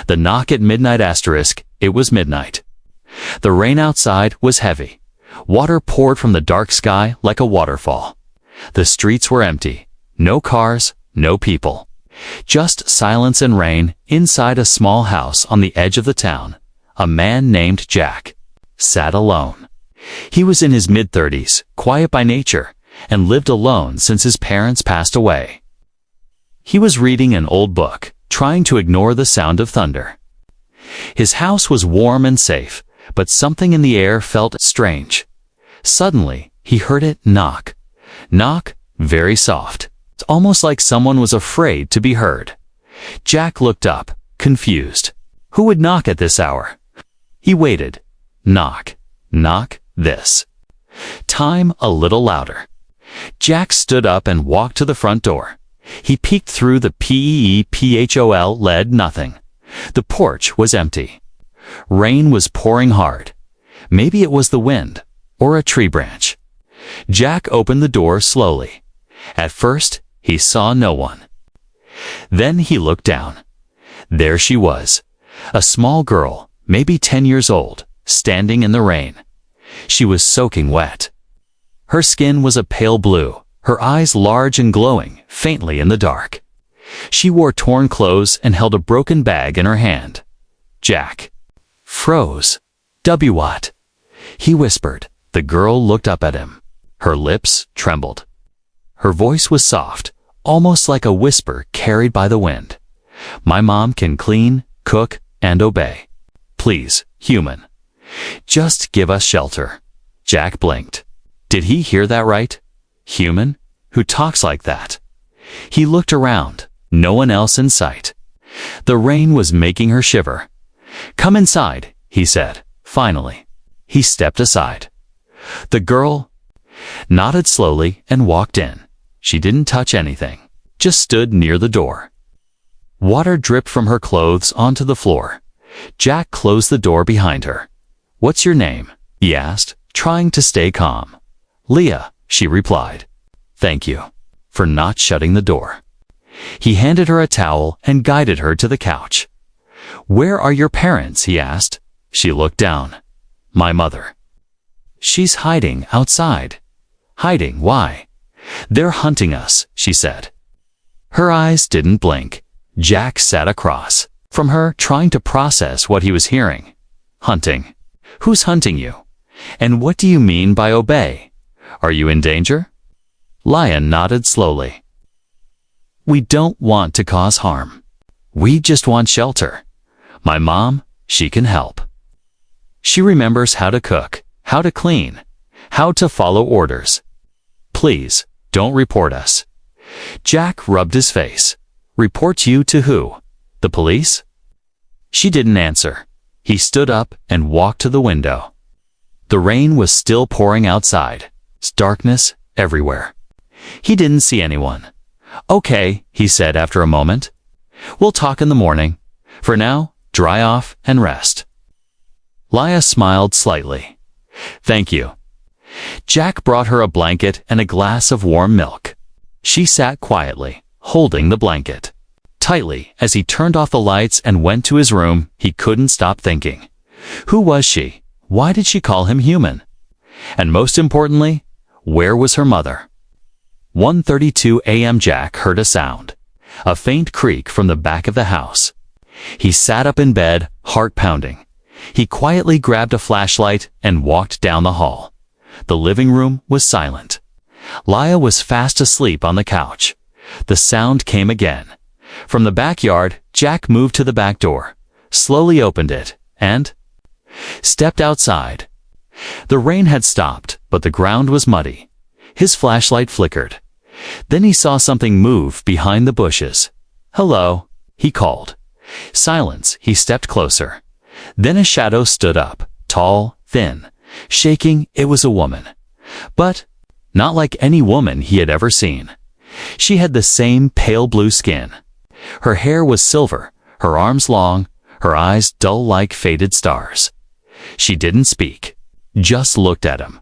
The knock at midnight asterisk, it was midnight. The rain outside was heavy. Water poured from the dark sky like a waterfall. The streets were empty. No cars, no people. Just silence and rain inside a small house on the edge of the town. A man named Jack sat alone. He was in his mid-30s, quiet by nature, and lived alone since his parents passed away. He was reading an old book, trying to ignore the sound of thunder. His house was warm and safe, but something in the air felt strange. Suddenly, he heard it knock. Knock, very soft. It's almost like someone was afraid to be heard. Jack looked up, confused. Who would knock at this hour? He waited. Knock, knock, this time a little louder. Jack stood up and walked to the front door. He peeked through the peephole, led nothing. The porch was empty. Rain was pouring hard. Maybe it was the wind, or a tree branch. Jack opened the door slowly. At first, he saw no one. Then he looked down. There she was, a small girl, maybe 10 years old, standing in the rain. She was soaking wet. Her skin was a pale blue, her eyes large and glowing, faintly in the dark. She wore torn clothes and held a broken bag in her hand. Jack froze. What? He whispered. The girl looked up at him. Her lips trembled. Her voice was soft, almost like a whisper carried by the wind. My mom can clean, cook, and obey. Please, human. Just give us shelter. Jack blinked. Did he hear that right? Human? Who talks like that? He looked around. No one else in sight. The rain was making her shiver. Come inside, he said, finally. He stepped aside. The girl nodded slowly and walked in. She didn't touch anything, just stood near the door. Water dripped from her clothes onto the floor. Jack closed the door behind her. What's your name? He asked, trying to stay calm. Leah, she replied. Thank you for not shutting the door. He handed her a towel and guided her to the couch. Where are your parents? He asked. She looked down. My mother. She's hiding outside. Hiding, why? They're hunting us, she said. Her eyes didn't blink. Jack sat across from her, trying to process what he was hearing. Hunting. Who's hunting you? And what do you mean by obey? Are you in danger? Leah nodded slowly. We don't want to cause harm. We just want shelter. My mom, she can help. She remembers how to cook, how to clean, how to follow orders. Please, don't report us. Jack rubbed his face. Report you to who? The police? She didn't answer. He stood up and walked to the window. The rain was still pouring outside. Darkness everywhere. He didn't see anyone. Okay, he said after a moment. We'll talk in the morning. For now, dry off and rest. Leah smiled slightly. Thank you. Jack brought her a blanket and a glass of warm milk. She sat quietly, holding the blanket tightly as he turned off the lights and went to his room. He couldn't stop thinking. Who was she? Why did she call him human? And most importantly, where was her mother? 1:32 a.m. Jack heard a sound, a faint creak from the back of the house. He sat up in bed, heart pounding. He quietly grabbed a flashlight and walked down the hall. The living room was silent. Leah was fast asleep on the couch. The sound came again. From the backyard, Jack moved to the back door, slowly opened it, and stepped outside. The rain had stopped, but the ground was muddy. His flashlight flickered. Then he saw something move behind the bushes. Hello, he called. Silence. He stepped closer. Then a shadow stood up, tall, thin, shaking. It was a woman. But not like any woman he had ever seen. She had the same pale blue skin. Her hair was silver, her arms long, her eyes dull like faded stars. She didn't speak, just looked at him.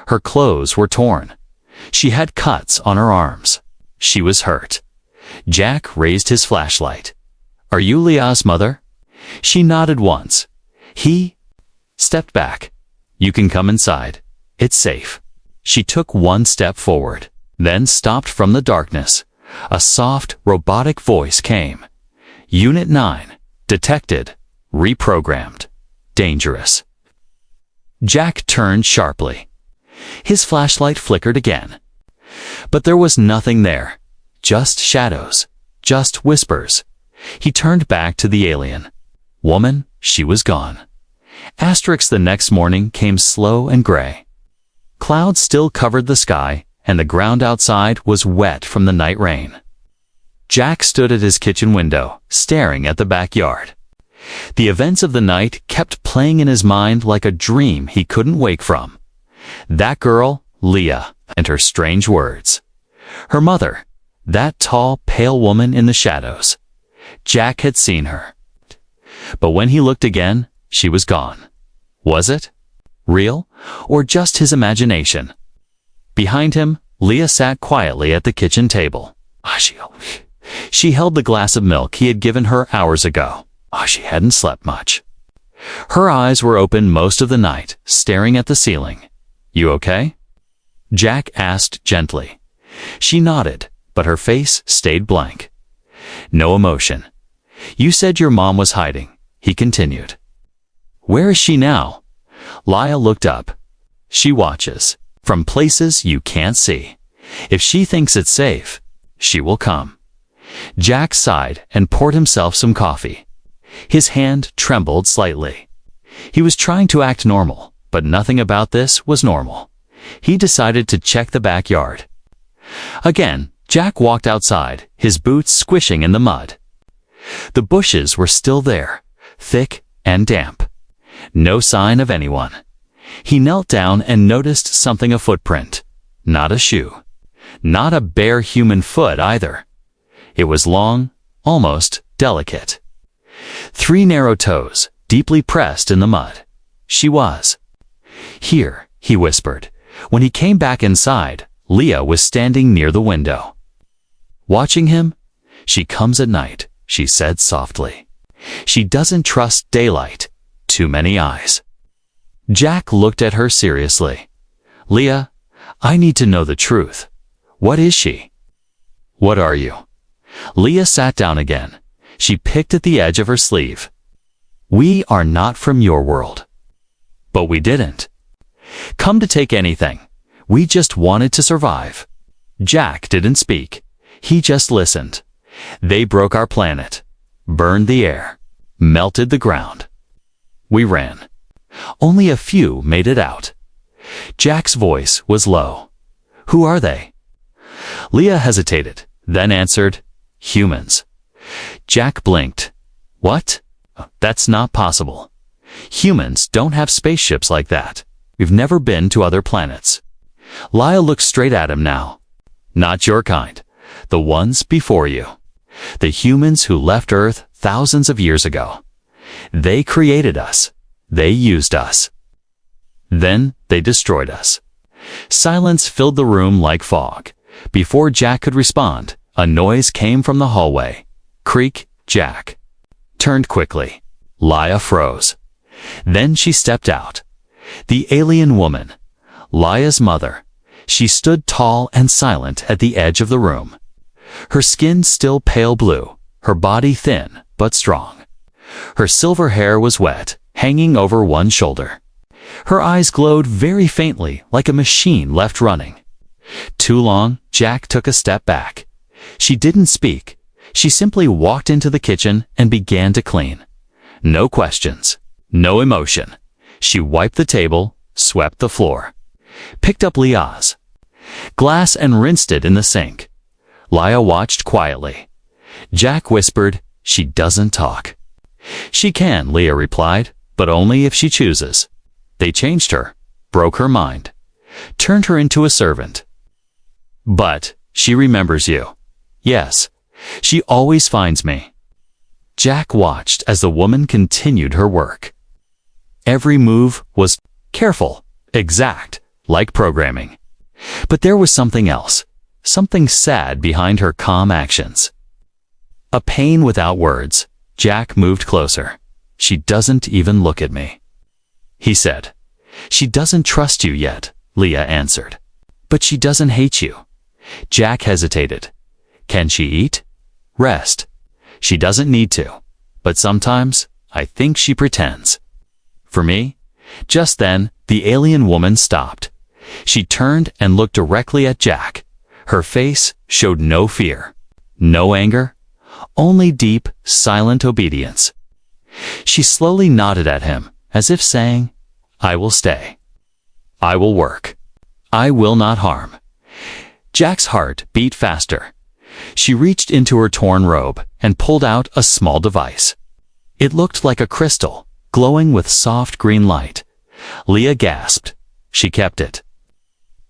Her clothes were torn. She had cuts on her arms. She was hurt. Jack raised his flashlight. Are you Leah's mother? She nodded once. He stepped back. You can come inside. It's safe. She took one step forward, then stopped. From the darkness. A soft, robotic voice came. Unit 9. Detected. Reprogrammed. Dangerous. Jack turned sharply. His flashlight flickered again. But there was nothing there. Just shadows. Just whispers. He turned back to the alien. Woman, she was gone. The next morning came slow and gray. Clouds still covered the sky, and the ground outside was wet from the night rain. Jack stood at his kitchen window, staring at the backyard. The events of the night kept playing in his mind like a dream he couldn't wake from. That girl, Leah, and her strange words. Her mother, that tall, pale woman in the shadows. Jack had seen her. But when he looked again, she was gone. Was it real, or just his imagination? Behind him, Leah sat quietly at the kitchen table. She held the glass of milk he had given her hours ago. She hadn't slept much. Her eyes were open most of the night, staring at the ceiling. You okay? Jack asked gently. She nodded, but her face stayed blank. No emotion. You said your mom was hiding, he continued. Where is she now? Leah looked up. She watches, from places you can't see. If she thinks it's safe, she will come. Jack sighed and poured himself some coffee. His hand trembled slightly. He was trying to act normal, but nothing about this was normal. He decided to check the backyard. Again, Jack walked outside, his boots squishing in the mud. The bushes were still there, thick and damp. No sign of anyone. He knelt down and noticed something: a footprint. Not a shoe. Not a bare human foot either. It was long, almost delicate. 3 narrow toes, deeply pressed in the mud. She was. Here, he whispered. When he came back inside, Leah was standing near the window. Watching him? She comes at night, she said softly. She doesn't trust daylight. Too many eyes. Jack looked at her seriously. Leah, I need to know the truth. What is she? What are you? Leah sat down again. She picked at the edge of her sleeve. We are not from your world. But we didn't come to take anything. We just wanted to survive. Jack didn't speak. He just listened. They broke our planet, burned the air, melted the ground. We ran. Only a few made it out. Jack's voice was low. Who are they? Leah hesitated, then answered, humans. Jack blinked. What? That's not possible. Humans don't have spaceships like that. We've never been to other planets. Leah looked straight at him now. Not your kind. The ones before you. The humans who left Earth thousands of years ago. They created us. They used us. Then they destroyed us. Silence filled the room like fog. Before Jack could respond, a noise came from the hallway. Creak. Jack turned quickly. Leah froze. Then she stepped out. The alien woman. Leah's mother. She stood tall and silent at the edge of the room. Her skin still pale blue, her body thin but strong. Her silver hair was wet, hanging over one shoulder. Her eyes glowed very faintly, like a machine left running. Too long, Jack took a step back. She didn't speak. She simply walked into the kitchen and began to clean. No questions, no emotion. She wiped the table, swept the floor, picked up Leah's glass and rinsed it in the sink. Leah watched quietly. Jack whispered, "She doesn't talk." "She can," Leah replied, "but only if she chooses." They changed her, broke her mind, turned her into a servant. "But she remembers you." "Yes, she always finds me." Jack watched as the woman continued her work. Every move was careful, exact, like programming. But there was something else, something sad behind her calm actions. A pain without words. Jack moved closer. She doesn't even look at me," he said. "She doesn't trust you yet," Leah answered. "But she doesn't hate you." Jack hesitated. "Can she eat? Rest?" "She doesn't need to. But sometimes, I think she pretends." "For me?" Just then, the alien woman stopped. She turned and looked directly at Jack. Her face showed no fear, no anger, only deep, silent obedience. She slowly nodded at him, as if saying, "I will stay. I will work. I will not harm." Jack's heart beat faster. She reached into her torn robe and pulled out a small device. It looked like a crystal, glowing with soft green light. Leah gasped. She kept it.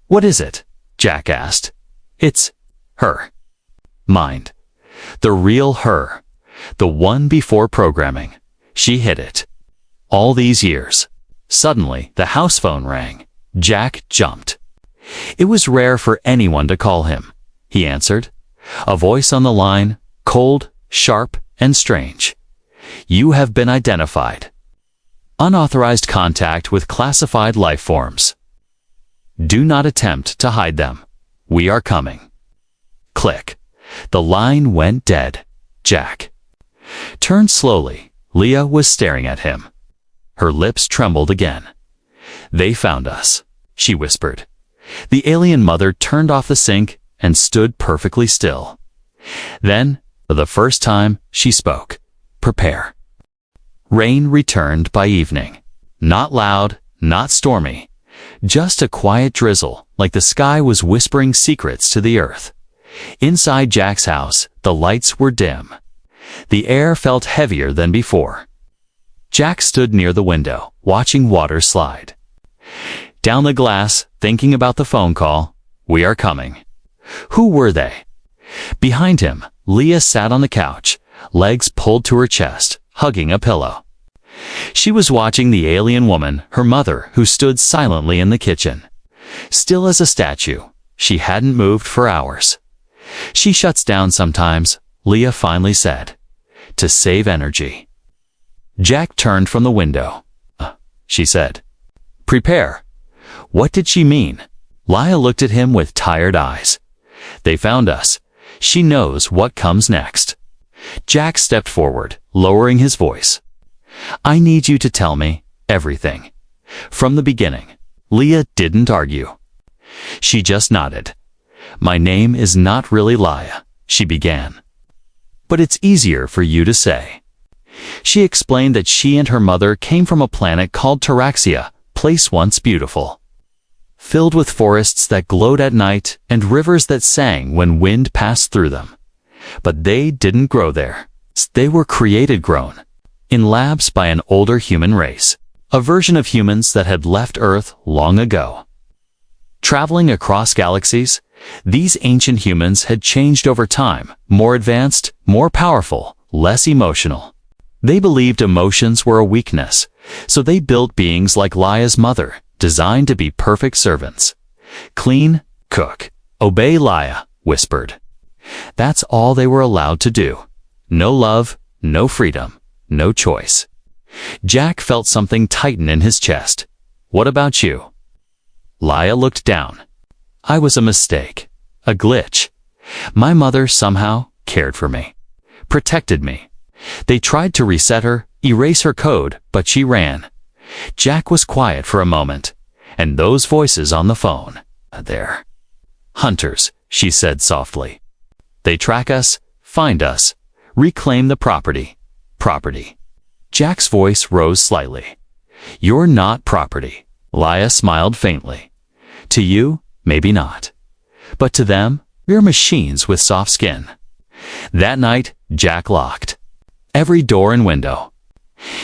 "What is it?" Jack asked. "It's her. Mind. The real her. The one before programming. She hid it. All these years." Suddenly, the house phone rang. Jack jumped. It was rare for anyone to call him. He answered. A voice on the line, cold, sharp, and strange. "You have been identified. Unauthorized contact with classified life forms. Do not attempt to hide them. We are coming." Click. The line went dead. Jack turned slowly. Leah was staring at him. Her lips trembled again. "They found us," she whispered. The alien mother turned off the sink and stood perfectly still. Then, for the first time, she spoke. "Prepare." Rain returned by evening. Not loud, not stormy. Just a quiet drizzle, like the sky was whispering secrets to the earth. Inside Jack's house, the lights were dim. The air felt heavier than before. Jack stood near the window, watching water slide down the glass, thinking about the phone call. "We are coming." Who were they? Behind him, Leah sat on the couch, legs pulled to her chest, hugging a pillow. She was watching the alien woman, her mother, who stood silently in the kitchen. Still as a statue, she hadn't moved for hours. "She shuts down sometimes," Leah finally said, "to save energy." Jack turned from the window. She said. "Prepare." What did she mean? Leah looked at him with tired eyes. "They found us. She knows what comes next." Jack stepped forward, lowering his voice. "I need you to tell me everything. From the beginning." Leah didn't argue. She just nodded. "My name is not really Leah," she began. "But it's easier for you to say." She explained that she and her mother came from a planet called Taraxia, place once beautiful, filled with forests that glowed at night and rivers that sang when wind passed through them. But they didn't grow there. They were created grown in labs by an older human race, a version of humans that had left Earth long ago. Traveling across galaxies, these ancient humans had changed over time, more advanced, more powerful, less emotional. They believed emotions were a weakness, so they built beings like Leah's mother, designed to be perfect servants. "Clean, cook, obey," Leah whispered. That's all they were allowed to do. No love, no freedom, no choice. Jack felt something tighten in his chest. "What about you?" Leah looked down. "I was a mistake, a glitch. My mother somehow cared for me, protected me. They tried to reset her, erase her code, but she ran." Jack was quiet for a moment, and those voices on the phone. "They're hunters," she said softly. "They track us, find us, reclaim the property." "Property." Jack's voice rose slightly. "You're not property." Leah smiled faintly. "To you, maybe not. But to them, we're machines with soft skin." That night, Jack locked every door and window.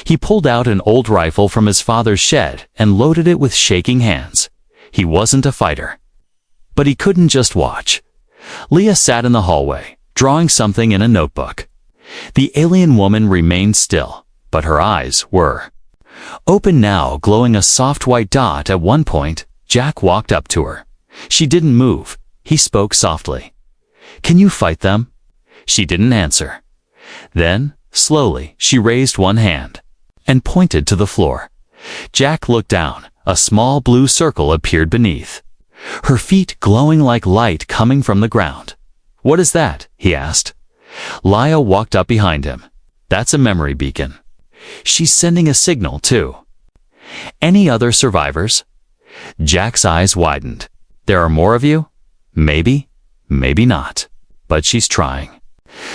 He pulled out an old rifle from his father's shed and loaded it with shaking hands. He wasn't a fighter. But he couldn't just watch. Leah sat in the hallway, drawing something in a notebook. The alien woman remained still, but her eyes were open now, glowing a soft white dot. At one point, Jack walked up to her. She didn't move. He spoke softly. "Can you fight them?" She didn't answer. Then, slowly, she raised one hand. and pointed to the floor. Jack looked down. A small blue circle appeared beneath, her feet glowing like light coming from the ground. "What is that?" he asked. Leah walked up behind him. "That's a memory beacon. She's sending a signal, too." "Any other survivors?" Jack's eyes widened. "There are more of you? Maybe, maybe not. But she's trying."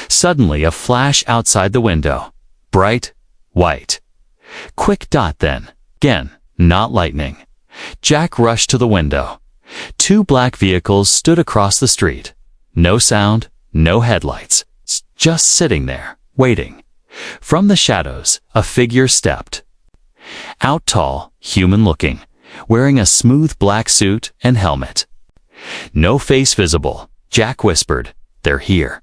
Suddenly, a flash outside the window. Bright, white. Quick dot then. Again, not lightning. Jack rushed to the window. 2 black vehicles stood across the street. No sound, no headlights. Just sitting there, waiting. From the shadows, a figure stepped. Out tall, human-looking, wearing a smooth black suit and helmet. No face visible. Jack whispered, "They're here."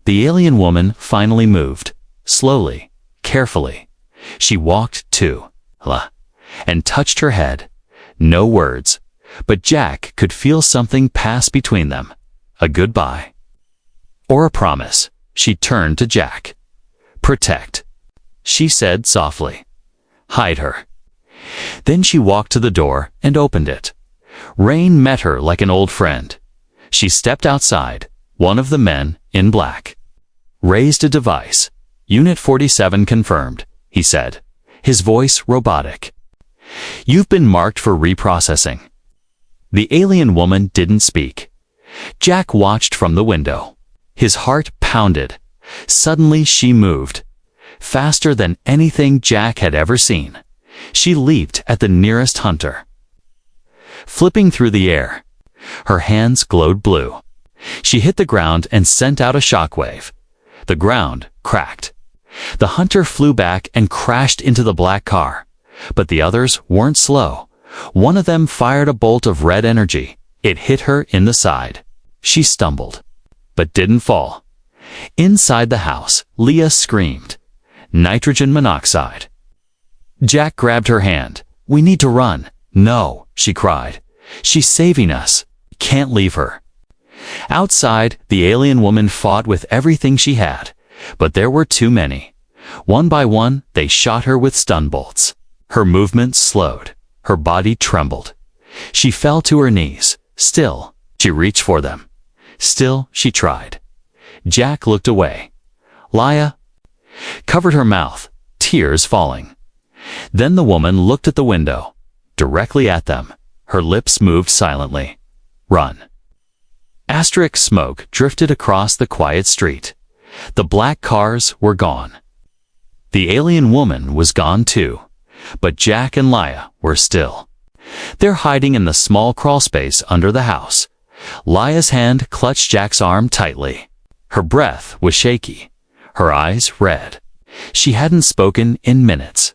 The alien woman finally moved. Slowly, carefully. She walked to and touched her head. No words, but Jack could feel something pass between them. A goodbye. Or a promise. She turned to Jack. "Protect," she said softly. "Hide her." Then she walked to the door and opened it. Rain met her like an old friend. She stepped outside. One of the men, in black, raised a device. "Unit 47 confirmed," he said, his voice robotic. "You've been marked for reprocessing." The alien woman didn't speak. Jack watched from the window. His heart pounded. Suddenly she moved. Faster than anything Jack had ever seen. She leaped at the nearest hunter. Flipping through the air, her hands glowed blue. She hit the ground and sent out a shockwave. The ground cracked. The hunter flew back and crashed into the black car. But the others weren't slow. One of them fired a bolt of red energy. It hit her in the side. She stumbled, but didn't fall. Inside the house, Leah screamed. "Nitrogen monoxide." Jack grabbed her hand. "We need to run." "No," she cried. "She's saving us. Can't leave her." Outside, the alien woman fought with everything she had, but there were too many. One by one, they shot her with stun bolts. Her movement slowed. Her body trembled. She fell to her knees. Still, she reached for them. Still, she tried. Jack looked away. Leah covered her mouth, tears falling. Then the woman looked at the window, directly at them. Her lips moved silently. "Run." Asterisk smoke drifted across the quiet street. The black cars were gone. The alien woman was gone too, but Jack and Leah were still. They're hiding in the small crawlspace under the house. Leah's hand clutched Jack's arm tightly. Her breath was shaky, her eyes red. She hadn't spoken in minutes.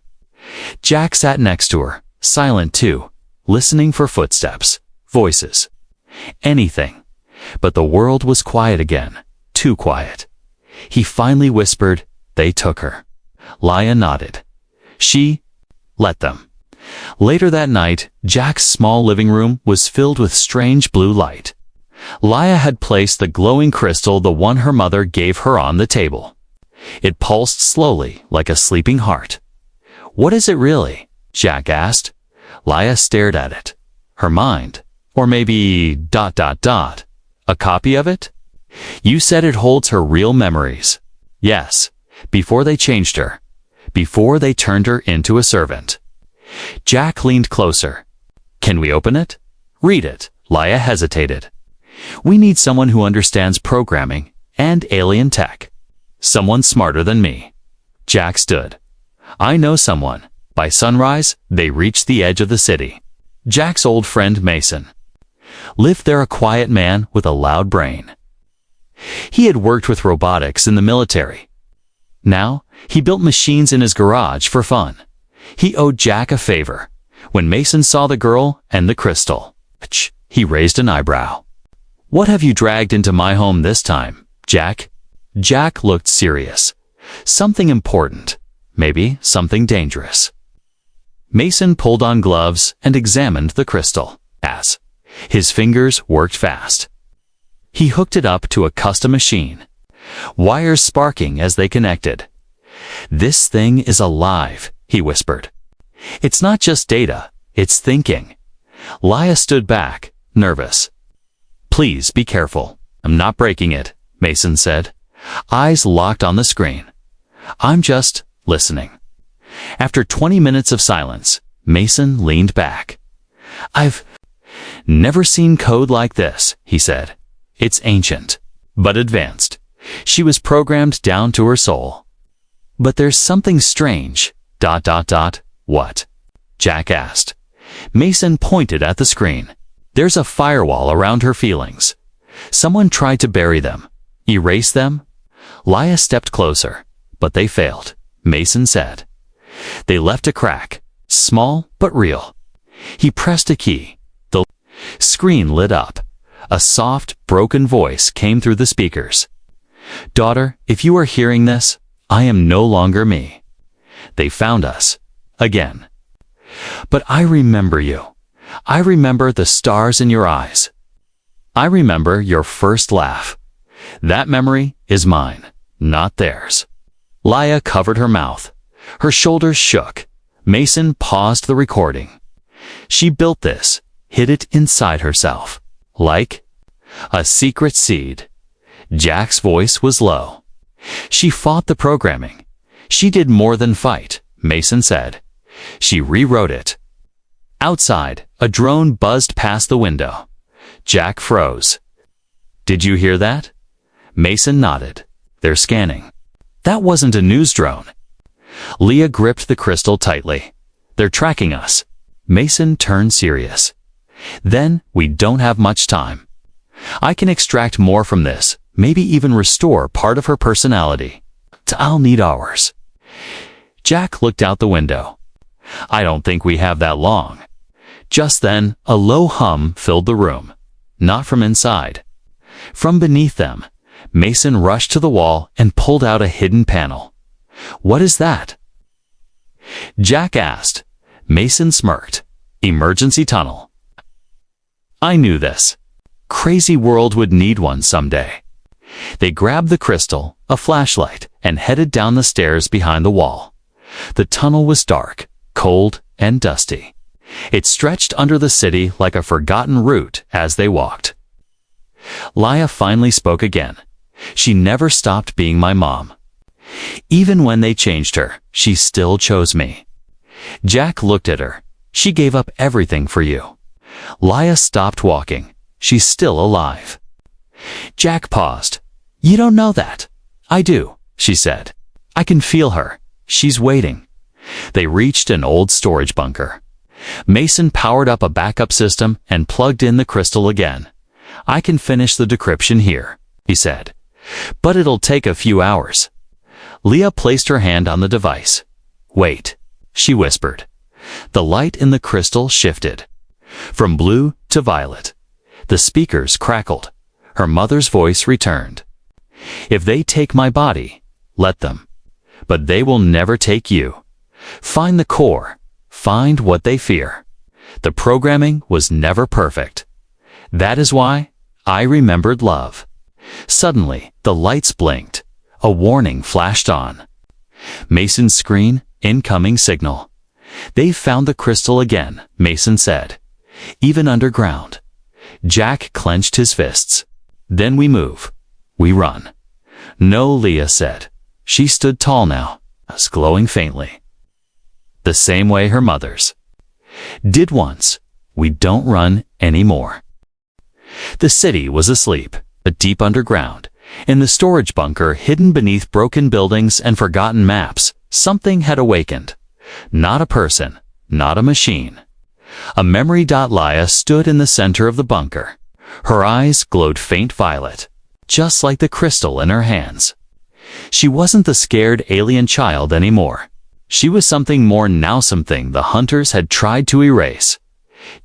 Jack sat next to her, silent too, listening for footsteps, voices, anything. But the world was quiet again, too quiet. He finally whispered, "They took her." Leah nodded. She let them. Later that night, Jack's small living room was filled with strange blue light. Leah had placed the glowing crystal, the one her mother gave her, on the table. It pulsed slowly, like a sleeping heart. "What is it really?" Jack asked. Leah stared at it. Her mind, or maybe ... a copy of it? "You said it holds her real memories." "Yes, before they changed her. Before they turned her into a servant." Jack leaned closer. "Can we open it?" "Read it." Leah hesitated. "We need someone who understands programming and alien tech. Someone smarter than me." Jack stood. "I know someone." By sunrise, they reached the edge of the city. Jack's old friend Mason lived there, a quiet man with a loud brain. He had worked with robotics in the military. Now, he built machines in his garage for fun. He owed Jack a favor. When Mason saw the girl and the crystal, he raised an eyebrow. "What have you dragged into my home this time, Jack?" Jack looked serious. Something important. Maybe something dangerous. Mason pulled on gloves and examined the crystal. As his fingers worked fast, he hooked it up to a custom machine. Wires sparking as they connected. "This thing is alive," he whispered. "It's not just data, it's thinking." Leia stood back, nervous. "Please be careful. I'm not breaking it," Mason said, eyes locked on the screen. "I'm just listening." After 20 minutes of silence, Mason leaned back. "I've never seen code like this," he said. "It's ancient, but advanced. She was programmed down to her soul." "But there's something strange. ... What?" Jack asked. Mason pointed at the screen. "There's a firewall around her feelings. Someone tried to bury them, erase them." Leia stepped closer, but they failed, Mason said. "They left a crack, small but real." He pressed a key. The screen lit up. A soft, broken voice came through the speakers. "Daughter, if you are hearing this, I am no longer me. They found us. Again. But I remember you. I remember the stars in your eyes. I remember your first laugh. That memory is mine, not theirs." Leia covered her mouth. Her shoulders shook. Mason paused the recording. "She built this, hid it inside herself. Like a secret seed." Jack's voice was low. "She fought the programming. She did more than fight," Mason said. "She rewrote it." Outside, a drone buzzed past the window. Jack froze. "Did you hear that?" Mason nodded. "They're scanning." "That wasn't a news drone." Leia gripped the crystal tightly. "They're tracking us." Mason turned serious. "Then we don't have much time. I can extract more from this, maybe even restore part of her personality. I'll need hours." Jack looked out the window. "I don't think we have that long." Just then, a low hum filled the room. Not from inside. From beneath them, Mason rushed to the wall and pulled out a hidden panel. "What is that?" Jack asked. Mason smirked. "Emergency tunnel." "I knew this. Crazy world would need one someday." They grabbed the crystal, a flashlight, and headed down the stairs behind the wall. The tunnel was dark, cold, and dusty. It stretched under the city like a forgotten route as they walked. Leia finally spoke again. "She never stopped being my mom. Even when they changed her, she still chose me." Jack looked at her. "She gave up everything for you." Leia stopped walking. "She's still alive." Jack paused. "You don't know that." "I do," she said. "I can feel her. She's waiting." They reached an old storage bunker. Mason powered up a backup system and plugged in the crystal again. "I can finish the decryption here," he said. "But it'll take a few hours." Leia placed her hand on the device. "Wait," she whispered. The light in the crystal shifted. From blue to violet. The speakers crackled. Her mother's voice returned. "If they take my body, let them. But they will never take you. Find the core. Find what they fear." The programming was never perfect. That is why I remembered love. Suddenly, the lights blinked. A warning flashed on. Mason's screen, incoming signal. "They've found the crystal again," Mason said. "Even underground." Jack clenched his fists. "Then we move. We run." "No," Leia said. She stood tall now, glowing faintly. The same way her mothers did once. "We don't run anymore." The city was asleep, deep underground. In the storage bunker hidden beneath broken buildings and forgotten maps, something had awakened. Not a person, not a machine. A memory. Leia stood in the center of the bunker. Her eyes glowed faint violet, just like the crystal in her hands. She wasn't the scared alien child anymore. She was something more now, something the hunters had tried to erase.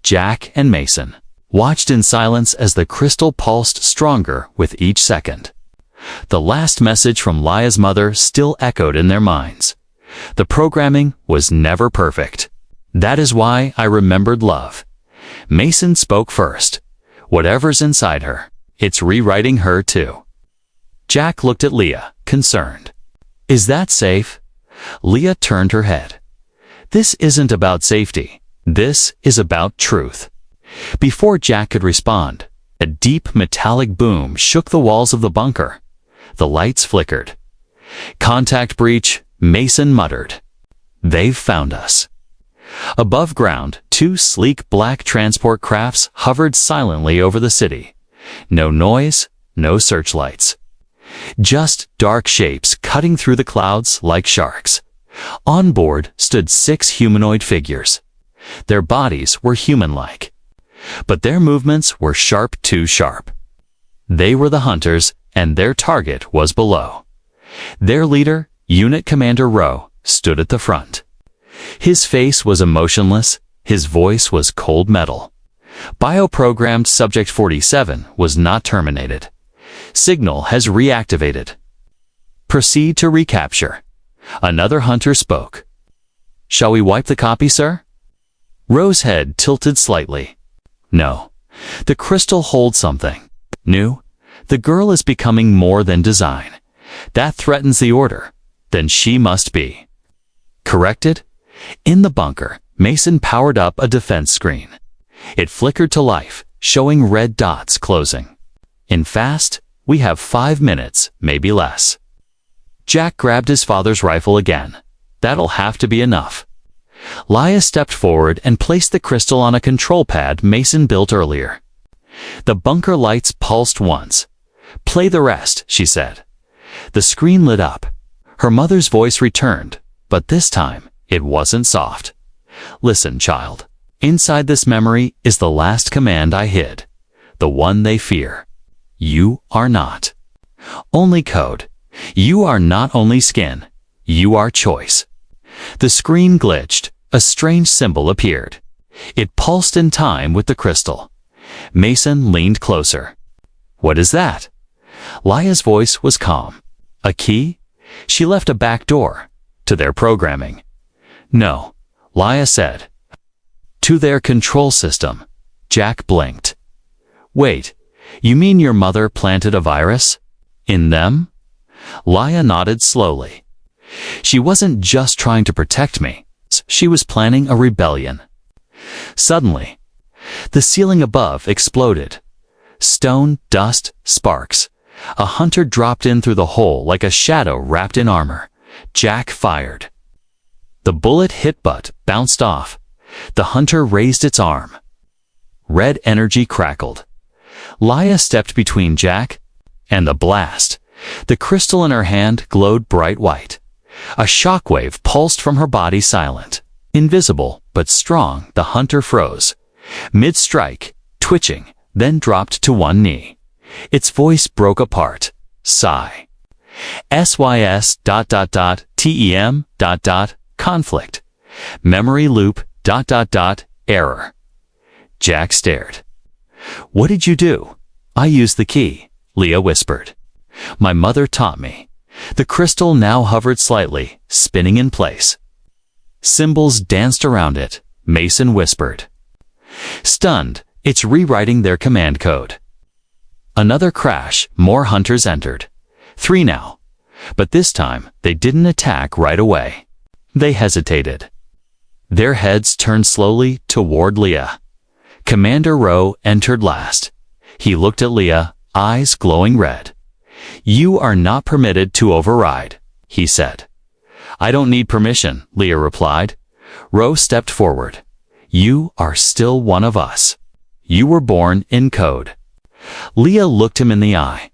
Jack and Mason watched in silence as the crystal pulsed stronger with each second. The last message from Leia's mother still echoed in their minds. The programming was never perfect. That is why I remembered love. Mason spoke first. Whatever's inside her, it's rewriting her too. Jack looked at Leia, concerned. "Is that safe?" Leah turned her head. This isn't about safety. This is about truth. Before Jack could respond, a deep metallic boom shook the walls of the bunker. The lights flickered. Contact breach, Mason muttered. They've found us. Above ground, two sleek black transport crafts hovered silently over the city. No noise, no searchlights. Just dark shapes cutting through the clouds like sharks. On board stood 6 humanoid figures. Their bodies were human-like, but their movements were sharp too sharp. They were the hunters, and their target was below. Their leader, Unit Commander Rowe, stood at the front. His face was emotionless, his voice was cold metal. Bioprogrammed Subject 47 was not terminated. Signal has reactivated. Proceed to recapture. Another hunter spoke. Shall we wipe the copy, sir? Rowe's head tilted slightly. No. The crystal holds something new. The girl is becoming more than design. That threatens the order. Then she must be corrected. In the bunker, Mason powered up a defense screen. It flickered to life, showing red dots closing. In fast, we have 5 minutes, maybe less. Jack grabbed his father's rifle again. That'll have to be enough. Leah stepped forward and placed the crystal on a control pad Mason built earlier. The bunker lights pulsed once. Play the rest, she said. The screen lit up. Her mother's voice returned, but this time, it wasn't soft. Listen, child. Inside this memory is the last command I hid. The one they fear. You are not only code. You are not only skin. You are choice. The screen glitched. A strange symbol appeared. It pulsed in time with the crystal. Mason leaned closer. What is that? Leah's voice was calm. A key? She left a back door. To their programming. No, Leah said. To their control system. Jack blinked. Wait, you mean your mother planted a virus? In them? Leah nodded slowly. She wasn't just trying to protect me. She was planning a rebellion. Suddenly, the ceiling above exploded. Stone, dust, sparks. A hunter dropped in through the hole like a shadow wrapped in armor. Jack fired. The bullet hit but bounced off. The hunter raised its arm. Red energy crackled. Leah stepped between Jack and the blast. The crystal in her hand glowed bright white. A shockwave pulsed from her body silent. Invisible, but strong, the hunter froze. Mid-strike, twitching, then dropped to one knee. Its voice broke apart. Sigh. SYS ... TEM ... conflict. Memory loop ... error. Jack stared. What did you do? I used the key, Leah whispered. My mother taught me. The crystal now hovered slightly, spinning in place. Symbols danced around it, Mason whispered. Stunned, it's rewriting their command code. Another crash, more hunters entered. 3 now. But this time, they didn't attack right away. They hesitated. Their heads turned slowly toward Leah. Commander Rowe entered last. He looked at Leah, eyes glowing red. You are not permitted to override, he said. I don't need permission, Leah replied. Rowe stepped forward. You are still one of us. You were born in code. Leah looked him in the eye.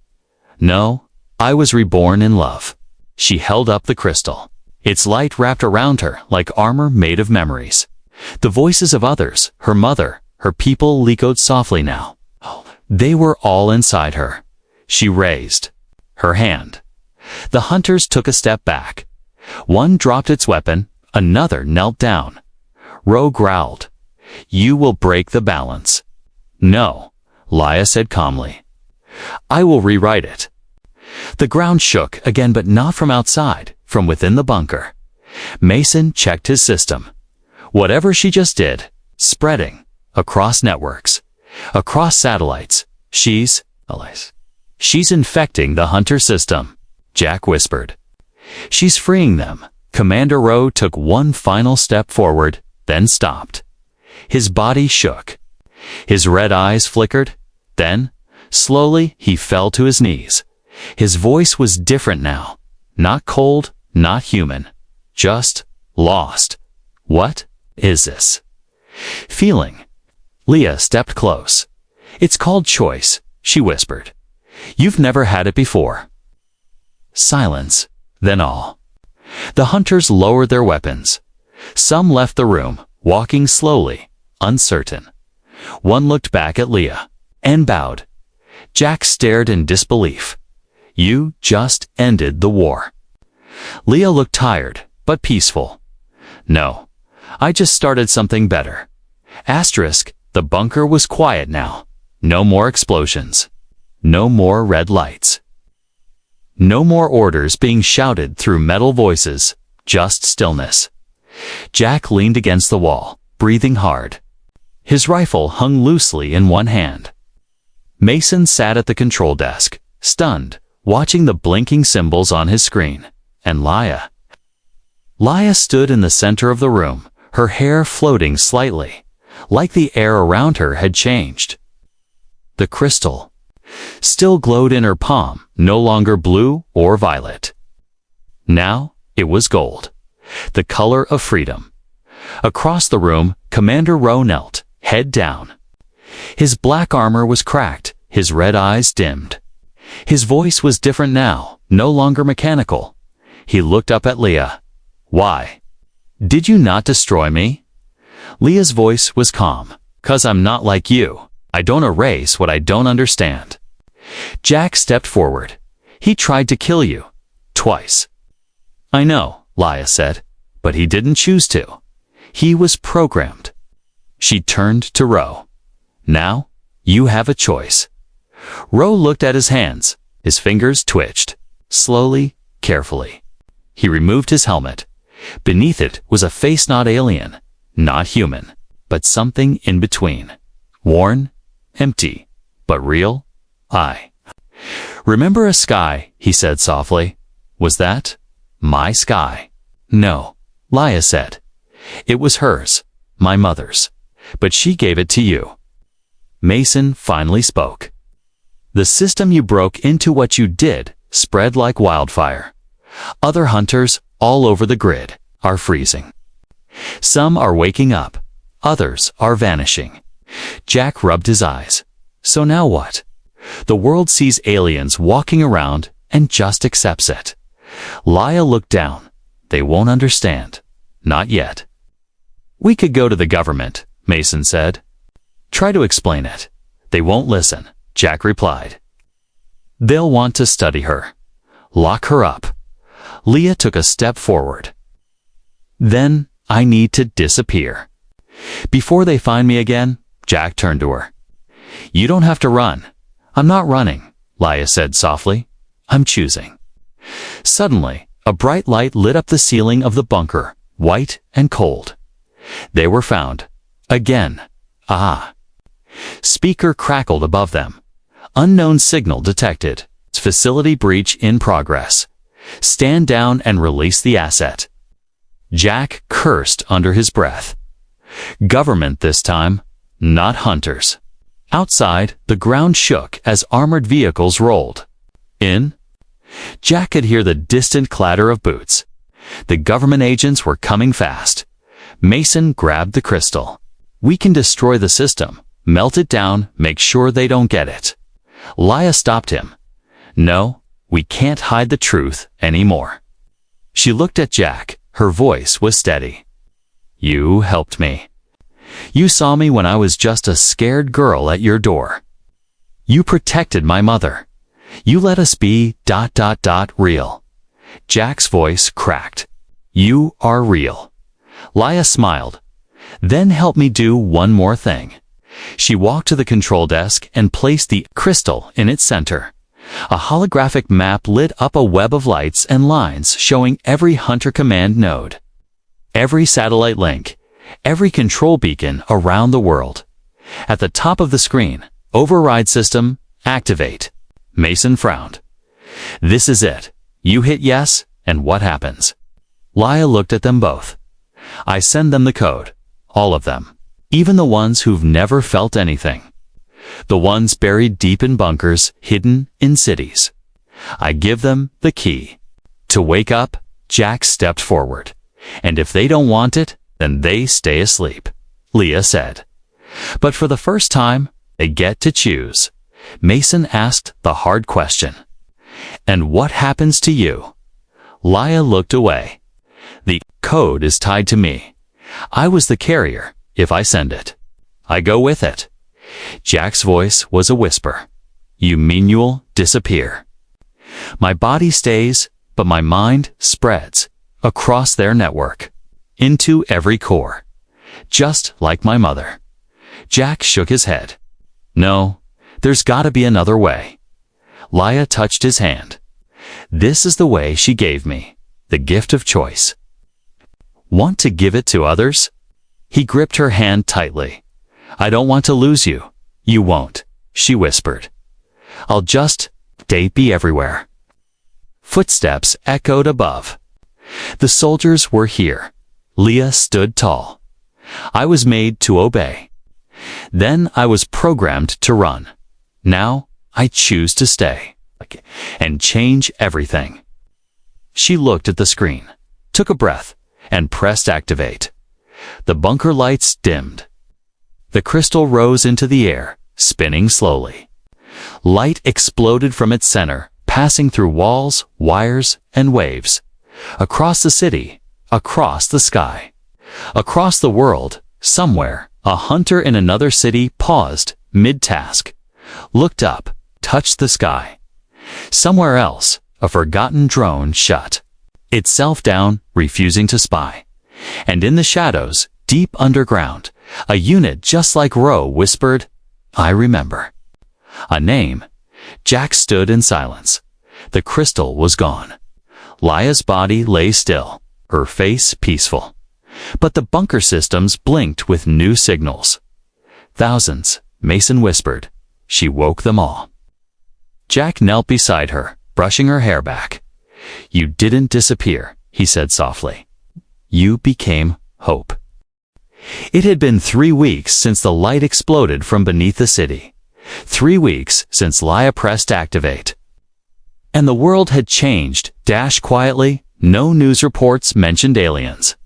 No, I was reborn in love. She held up the crystal. Its light wrapped around her like armor made of memories. The voices of others, her mother, her people echoed softly now. They were all inside her. She raised her hand. The hunters took a step back. One dropped its weapon, another knelt down. Rowe growled. You will break the balance. No, Leah said calmly. I will rewrite it. The ground shook again, but not from outside, from within the bunker. Mason checked his system. Whatever she just did, spreading, across networks, across satellites, she's infecting the hunter system, Jack whispered. She's freeing them, Commander Rowe took one final step forward, then stopped. His body shook. His red eyes flickered. Then, slowly, he fell to his knees. His voice was different now. Not cold, not human. Just lost. What is this feeling? Leah stepped close. It's called choice, she whispered. You've never had it before. Silence, then all. The hunters lowered their weapons. Some left the room, walking slowly, uncertain. One looked back at Leah and bowed. Jack stared in disbelief. You just ended the war. Leah looked tired, but peaceful. No, I just started something better. Asterisk, the bunker was quiet now. No more explosions. No more red lights. No more orders being shouted through metal voices, just stillness. Jack leaned against the wall, breathing hard. His rifle hung loosely in one hand. Mason sat at the control desk, stunned, watching the blinking symbols on his screen. And Leah. Leah stood in the center of the room, her hair floating slightly, like the air around her had changed. The crystal still glowed in her palm, no longer blue or violet. Now it was gold, the color of freedom. Across the room, Commander Rowe knelt, head down. His black armor was cracked, his red eyes dimmed. His voice was different now, no longer mechanical. He looked up at Leah. Why? Did you not destroy me? Leah's voice was calm. 'Cause I'm not like you. I don't erase what I don't understand. Jack stepped forward. He tried to kill you. Twice. I know, Leah said, but he didn't choose to. He was programmed. She turned to Rowe. Now, you have a choice. Rowe looked at his hands. His fingers twitched. Slowly, carefully. He removed his helmet. Beneath it was a face not alien, not human, but something in between. Worn, empty, but real. I remember a sky, he said softly. Was that my sky? No, Leah said. It was hers, my mother's, but she gave it to you. Mason finally spoke. The system you broke into what you did spread like wildfire. Other hunters all over the grid are freezing. Some are waking up. Others are vanishing. Jack rubbed his eyes. So now what? The world sees aliens walking around and just accepts it. Leah looked down. They won't understand. Not yet. We could go to the government, Mason said. Try to explain it. They won't listen, Jack replied. They'll want to study her. Lock her up. Leah took a step forward. Then I need to disappear. Before they find me again, Jack turned to her. You don't have to run. I'm not running, Leah said softly. I'm choosing. Suddenly, a bright light lit up the ceiling of the bunker, white and cold. They were found. Again. Ah. Speaker crackled above them. Unknown signal detected. Facility breach in progress. Stand down and release the asset. Jack cursed under his breath. Government this time, not hunters. Outside, the ground shook as armored vehicles rolled. In? Jack could hear the distant clatter of boots. The government agents were coming fast. Mason grabbed the crystal. We can destroy the system, melt it down, make sure they don't get it. Leah stopped him. No, we can't hide the truth anymore. She looked at Jack. Her voice was steady. You helped me. You saw me when I was just a scared girl at your door. You protected my mother. You let us be ... real. Jack's voice cracked. You are real. Leah smiled. Then help me do one more thing. She walked to the control desk and placed the crystal in its center. A holographic map lit up a web of lights and lines showing every Hunter Command node, every satellite link, every control beacon around the world. At the top of the screen, override system, activate. Mason frowned. This is it. You hit yes, and what happens? Leah looked at them both. I send them the code. All of them. Even the ones who've never felt anything. The ones buried deep in bunkers, hidden in cities. I give them the key. To wake up, Jack stepped forward. And if they don't want it, then they stay asleep, Leah said. But for the first time, they get to choose. Mason asked the hard question. And what happens to you? Leah looked away. The code is tied to me. I was the carrier, if I send it. I go with it. Jack's voice was a whisper. You mean you'll disappear? My body stays, but my mind spreads across their network, into every core, just like my mother. Jack shook his head. No, there's gotta be another way. Leah touched his hand. This is the way she gave me, the gift of choice. Want to give it to others? He gripped her hand tightly. I don't want to lose you. You won't, she whispered. I'll just be everywhere. Footsteps echoed above. The soldiers were here. Leah stood tall. I was made to obey. Then I was programmed to run. Now I choose to stay and change everything. She looked at the screen, took a breath, and pressed activate. The bunker lights dimmed. The crystal rose into the air, spinning slowly. Light exploded from its center, passing through walls, wires, and waves. Across the city, across the sky, across the world, somewhere, a hunter in another city paused, mid-task, looked up, touched the sky. Somewhere else, a forgotten drone shut itself down, refusing to spy. And in the shadows, deep underground, a unit just like Roe whispered, I remember. A name. Jack stood in silence. The crystal was gone. Leah's body lay still, her face peaceful. But the bunker systems blinked with new signals. Thousands, Mason whispered. She woke them all. Jack knelt beside her, brushing her hair back. You didn't disappear, he said softly. You became hope. It had been 3 weeks since the light exploded from beneath the city. 3 weeks since Leah pressed activate. And the world had changed, dashed quietly. No news reports mentioned aliens.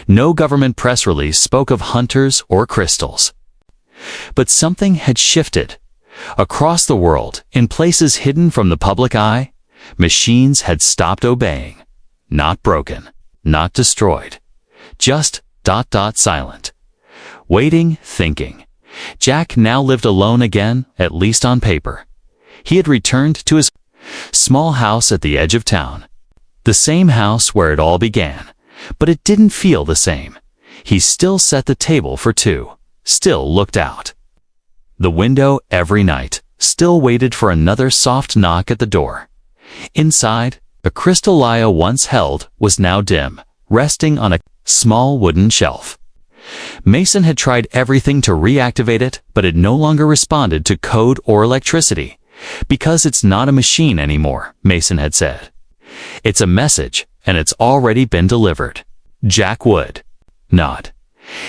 No government press release spoke of hunters or crystals. But something had shifted. Across the world, in places hidden from the public eye, machines had stopped obeying. Not broken, not destroyed. Just ... silent. Waiting, thinking. Jack now lived alone again, at least on paper. He had returned to his small house at the edge of town. The same house where it all began. But it didn't feel the same. He still set the table for two, still looked out the window every night, still waited for another soft knock at the door. Inside, the crystal Leah once held was now dim, resting on a small wooden shelf. Mason had tried everything to reactivate it, but it no longer responded to code or electricity. Because it's not a machine anymore, Mason had said. It's a message, and it's already been delivered. Jack would nod.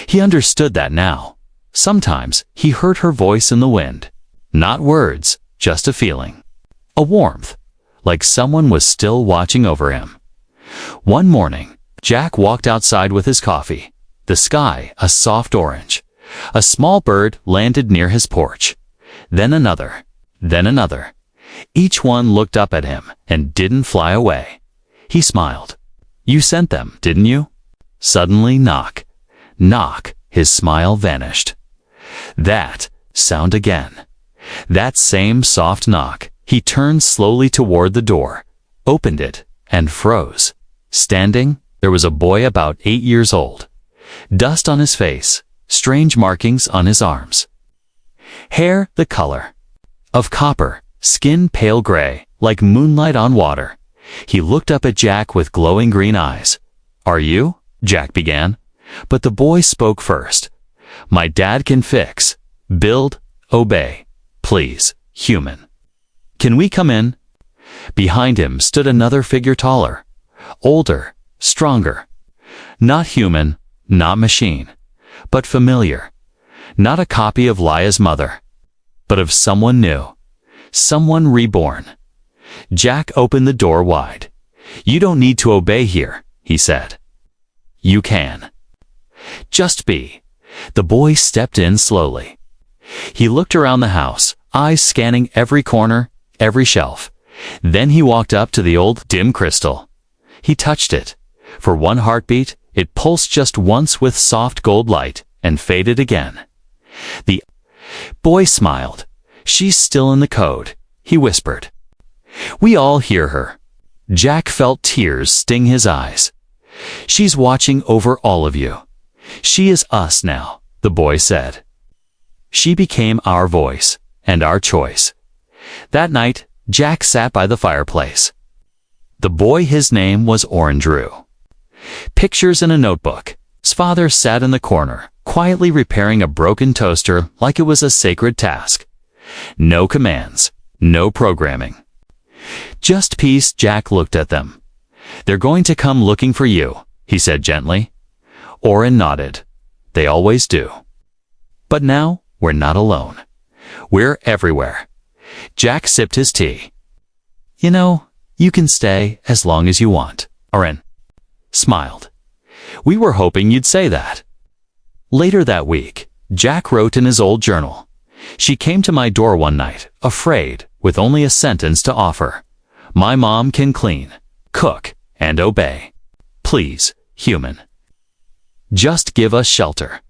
He understood that now. Sometimes he heard her voice in the wind. Not words, just a feeling. A warmth, like someone was still watching over him. One morning, Jack walked outside with his coffee. The sky a soft orange. A small bird landed near his porch. Then another. Then another. Each one looked up at him and didn't fly away. He smiled. You sent them, didn't you? Suddenly knock. Knock. His smile vanished. That sound again. That same soft knock. He turned slowly toward the door, opened it, and froze. Standing, there was a boy about 8 years old. Dust on his face, strange markings on his arms. Hair the color of copper, skin pale gray, like moonlight on water. He looked up at Jack with glowing green eyes. Are you? Jack began. But the boy spoke first. My dad can fix, build, obey. Please, human. Can we come in? Behind him stood another figure taller, older, stronger. Not human, not machine, but familiar. Not a copy of Lia's mother, but of someone new, someone reborn. Jack opened the door wide. "You don't need to obey here," he said. "You can. Just be." The boy stepped in slowly. He looked around the house, eyes scanning every corner, every shelf. Then he walked up to the old, dim crystal. He touched it. For one heartbeat, it pulsed just once with soft gold light, and faded again. The boy smiled. "She's still in the code," he whispered. "We all hear her." Jack felt tears sting his eyes. "She's watching over all of you. She is us now," the boy said. She became our voice, and our choice. That night, Jack sat by the fireplace. The boy, his name was Orange Roo. Pictures in a notebook. His father sat in the corner, quietly repairing a broken toaster like it was a sacred task. No commands, no programming. Just peace. Jack looked at them. "They're going to come looking for you," he said gently. Oren nodded. "They always do. But now, we're not alone. We're everywhere." Jack sipped his tea. "You know, you can stay as long as you want," Oren smiled. "We were hoping you'd say that." Later that week, Jack wrote in his old journal. "She came to my door one night, afraid, with only a sentence to offer. My mom can clean, cook, and obey. Please, human. Just give us shelter."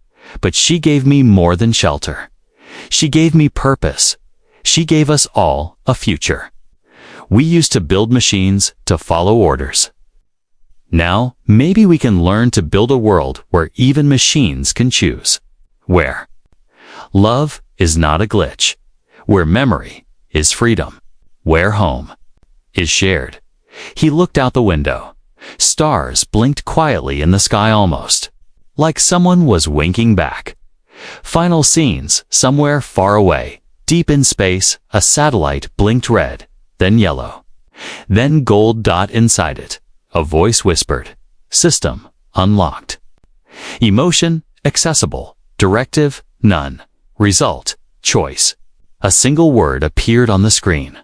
But she gave me more than shelter. She gave me purpose. She gave us all a future. We used to build machines to follow orders. Now, maybe we can learn to build a world where even machines can choose. Where love is not a glitch. Where memory is freedom. Where home is shared. He looked out the window. Stars blinked quietly in the sky, almost like someone was winking back. Final scenes, somewhere far away, deep in space, a satellite blinked red, then yellow, then gold dot inside it. A voice whispered, "System unlocked. Emotion accessible. Directive none. Result choice." A single word appeared on the screen.